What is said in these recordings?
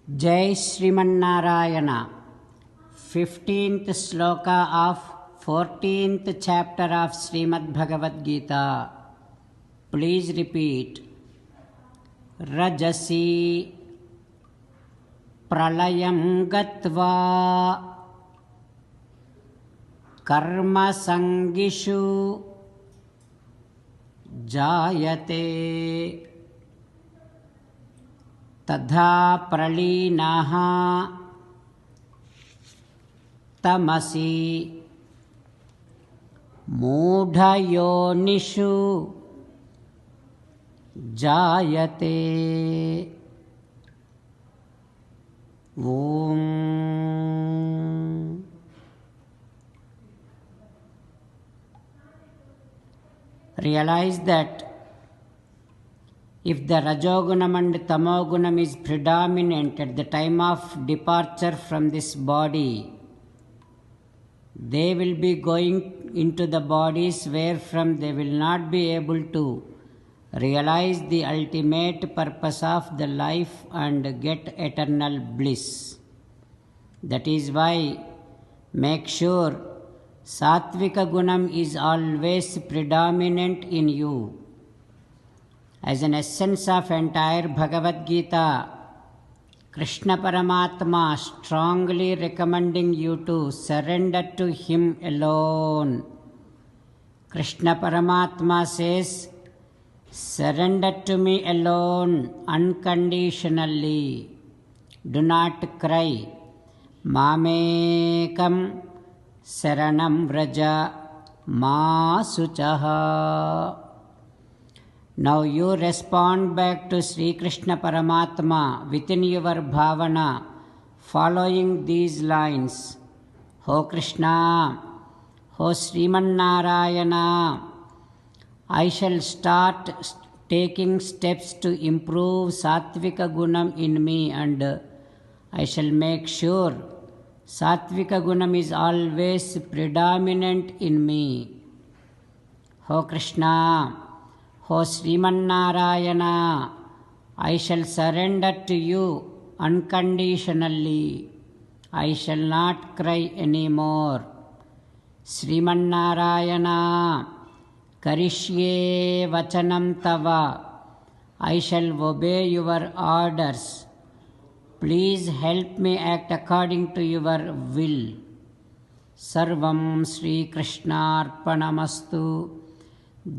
Jai Srimanarayana. 15th sloka of 14th chapter of Srimad Bhagavad Gita. Please repeat. Rajasi pralayam gatva karma sangishu jayate तथा प्रलीनः तमसि मूढयोनिषु जायते। ओम Realize that if the Rajogunam and Tamogunam is predominant at the time of departure from this body, they will be going into the bodies wherefrom they will not be able to realize the ultimate purpose of the life and get eternal bliss. That is why make sure Sattvika Gunam is always predominant in you. As an essence of entire Bhagavad Gita, Krishna Paramatma strongly recommending you to surrender to Him alone. Krishna Paramatma says, surrender to me alone unconditionally. Do not cry. Mamekam saranam vraja ma suchaha. Now you respond back to Sri Krishna Paramatma within your bhavana, following these lines. Ho Krishna, Ho Srimanarayana, I shall start taking steps to improve Sattvika Gunam in me, and I shall make sure Sattvika Gunam is always predominant in me. Ho Krishna, Ho Srimanarayana, I shall surrender to you unconditionally. I shall not cry anymore. Srimanarayana, Karishye Vachanam Tava, I shall obey your orders. Please help me act according to your will. Sarvam Sri Krishnarpanamastu.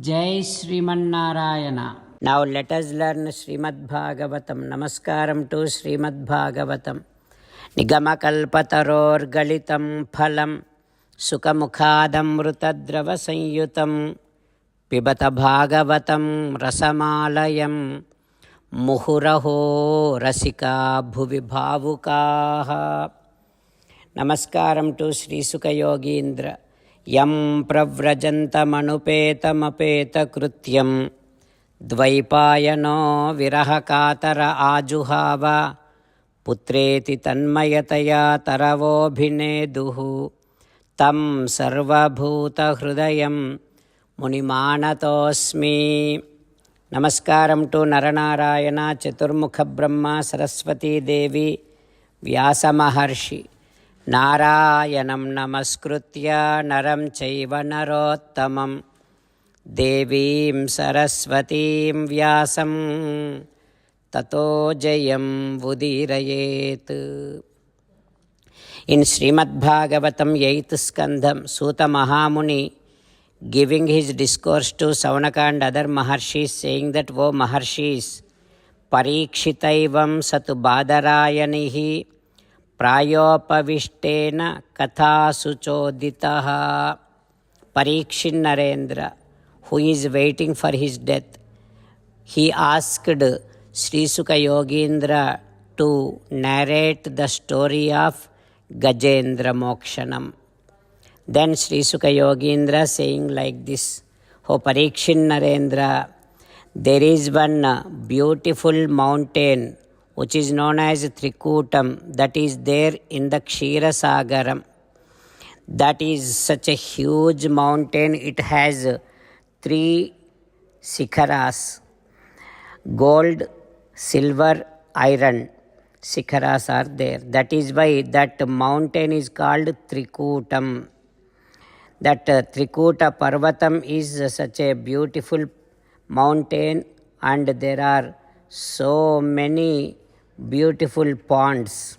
Jai Srimanarayana. Now let us learn Srimad Bhagavatam. Namaskaram to Srimad Bhagavatam. Nigamakalpataror galitam phalam sukamukhadamrutadrava sanyutam pibata bhagavatam rasamalayam muhuraho rasika bhuvi bhavukaha. Namaskaram to Sri Sukha Yogindra. Yam pravrajantamapeta dvaipayano virahakatara ajuhava putreti tanmayataya taravobhineduhu tam sarvabhuta hrudayam munimanatosmi. Namaskaram to Naranarayana, Chaturmukha Brahma, Saraswati Devi, Vyasa Maharshi. Narayanam namaskritya naram chaiva narottamam devim saraswatim vyasam tato jayam vudirayet. In Srimad Bhagavatam 8th Skandham, Suta Mahamuni giving his discourse to Saunaka and other Maharshis, saying that, O Maharshis, Parikshitaivam satu badarayanihi Prayopavishtena kathasuchoditaha. Parikshin Narendra, who is waiting for his death, he asked Sri Sukha Yogindra to narrate the story of Gajendra Mokshanam. Then Sri Sukha Yogindra saying like this, O Parikshin Narendra, there is one beautiful mountain which is known as Trikutam, that is there in the Kshira Sagaram. That is such a huge mountain. It has 3 Sikharas, gold, silver, iron. Sikharas are there. That is why that mountain is called Trikutam. That Trikuta Parvatam is such a beautiful mountain, and there are so many beautiful ponds.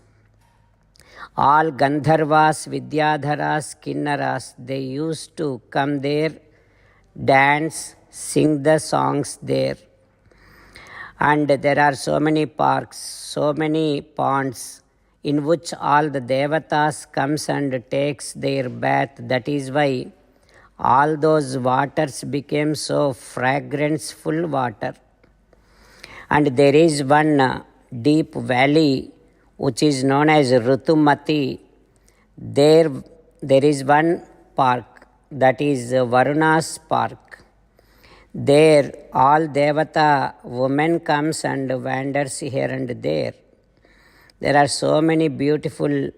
All Gandharvas, Vidyadharas, Kinnaras, they used to come there, dance, sing the songs there. And there are so many parks, so many ponds in which all the devatas comes and takes their bath. That is why all those waters became so fragranceful water. And there is one deep valley which is known as Rutumati. There is one park, that is Varuna's park. There all Devata women comes and wanders here and there. There are so many beautiful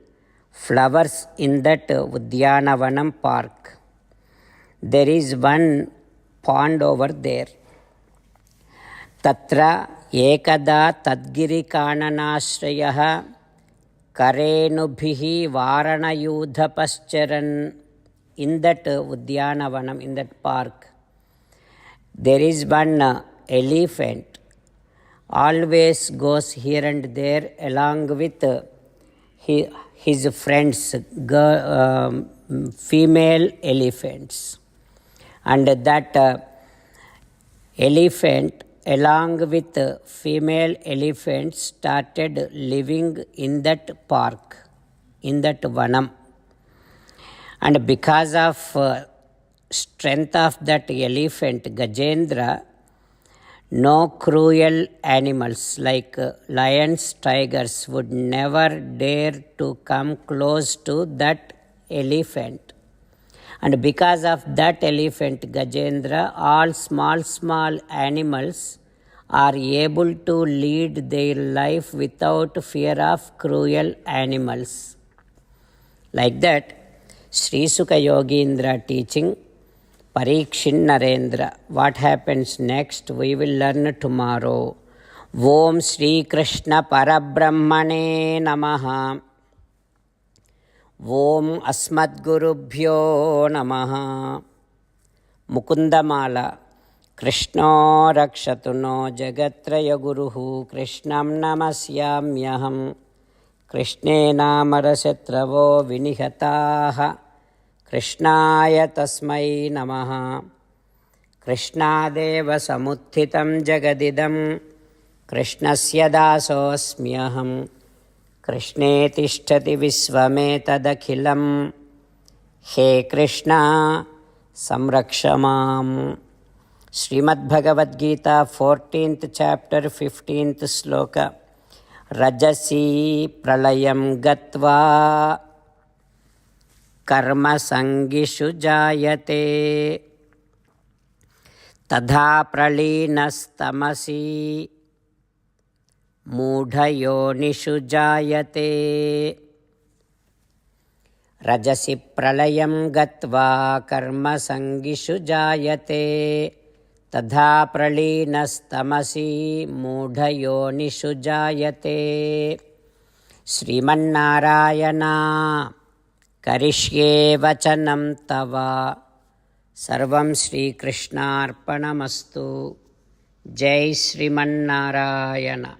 flowers in that Udyanavanam park. There is one pond over there. Tatra ekada tadgiri kananashrayah karenubhihi varanayudha pascharan. In that Udyanavanam, in that park, there is one elephant, always goes here and there along with his friends, female elephants. And that elephant along with female elephants started living in that park, in that vanam. And because of strength of that elephant, Gajendra, no cruel animals like lions, tigers would never dare to come close to that elephant. And because of that elephant, Gajendra, all small animals are able to lead their life without fear of cruel animals. Like that, Sri Sukha Yogindra teaching Parikshin Narendra. What happens next we will learn tomorrow. Om Sri Krishna Parabrahmane Namaha. Om Asmadgurubhyo Namaha. Mukundamala. Krishno Rakshatuno Jagatraya Guruhu Krishnam Namasyamyaham. Krishne Namarasyatravo Vinihataha. Krishnaya Tasmai Namaha. Krishnadeva Samuthitam Jagadidam. Krishnasya Dasosmyaham. Krishne Tishtati Visvametadakhilam. He Krishna Samrakshamam. Srimad Bhagavad Gita, 14th chapter, 15th sloka. Rajasi pralayam gatva karma sangishu jayate tadha pralinastamasi mudhayonishu jayate. Rajasi pralayam gatva karma sangishu jayate tadha pralinastamasi mudhayonishu jayate. Srimannarayana Karishye vachanam tava. Sarvam Shri Krishnarpanamastu. Jai Srimannarayana.